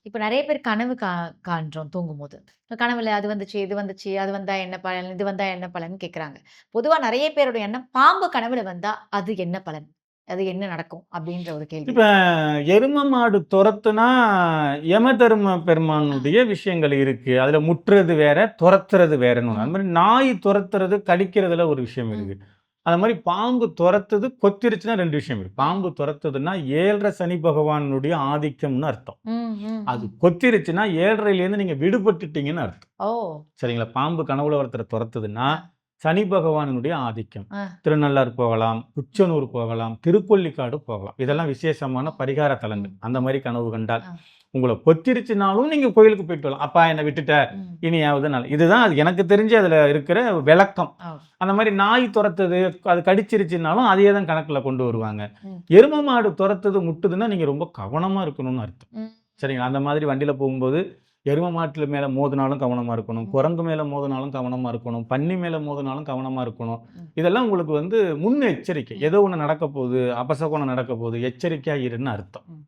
இப்ப நெறைய பேர் கனவு காண்றோம் தூங்கும்போது. கனவுல அது வந்துச்சு, இது வந்துச்சு, அது வந்தா என்ன பலன்? இது வந்தா என்ன பலன்? கேட்குறாங்க. பொதுவா நெறைய பேரோட எண்ணம், பாம்பு கனவுல வந்தா அது என்ன பலன்? அது என்ன நடக்கும்? அப்டின்ற ஒரு கேள்வி இப்ப இருக்கு. எரும மாடு தொரத்துனா, யமதரும ஆ. பெருமானுடைய விஷயங்கள் இருக்கு. அதுல முட்டுறது வேற, தொரத்துறது வேறன்னு ஒண்ணு. அது ம். மாரி நாய் தொரத்துறது, கடிக்கிறதுல ஒரு விஷயம் ம். இருக்கு. அது மாரி பாம்பு தொரத்துது, கொத்திருச்சுன்னா 2 விஷயம் இருக்கு. ம். பாம்பு தொரத்துதுன்னா 7 சனி பகவானுடைய ஆதிக்கம்னு அர்த்தம். ம். ம். அது ம். கொத்திருச்சுன்னா 7லேருந்து நீங்க விடுபட்டுட்டீங்கன்னு அர்த்தம். ஓ! சரிங்களா? பாம்பு கனவுல ஒருத்தர தொரத்துதுன்னா, ஆ. சனி பகவானுடைய ஆதிக்கம். ஆ. திருநள்ளாறு போகலாம், ம். குச்சனூர் போகலாம், திருக்கொள்ளிக்காடு போகலாம். ம். இதெல்லாம் விசேஷமான பரிகார தலங்கள். ம். அந்த மாரி கனவு கண்டால், ஆ. உங்கள பொத்திருச்சுனாலும் நீங்க கோயிலுக்கு போயிட்டு வரலாம். "அப்பா என்ன விட்டுட்ட, ம். இனியாவது நாள்." இதுதான் அது எனக்கு தெரிஞ்சு அதுல இருக்கிற விளக்கம். ஓ! அந்த மாரி நாய் தொரத்துது, அது கடிச்சிருச்சுன்னாலும் அதையே தான் கணக்குல கொண்டு வருவாங்க. ம். எரும மாடு தொரத்துது, முட்டுதுன்னா நீங்க ரொம்ப கவனமா இருக்கணும்னு அர்த்தம். ம். சரிங்களா? அந்த மாதிரி வண்டியில போகும்போது, எரும மாட்டுல மேல மோதுனாலும் கவனமா இருக்கணும். ம். குரங்கு மேல மோதுனாலும் கவனமா இருக்கணும். பன்னி மேல மோதுனாலும் கவனமா இருக்கணும். ம். இதெல்லாம் உங்களுக்கு வந்து முன்னெச்சரிக்கை. ம். ஏதோ ஒண்ணு நடக்க போகுது, அபசகுனம் நடக்க போகுது, எச்சரிக்கையா இருன்னு அர்த்தம். ம்.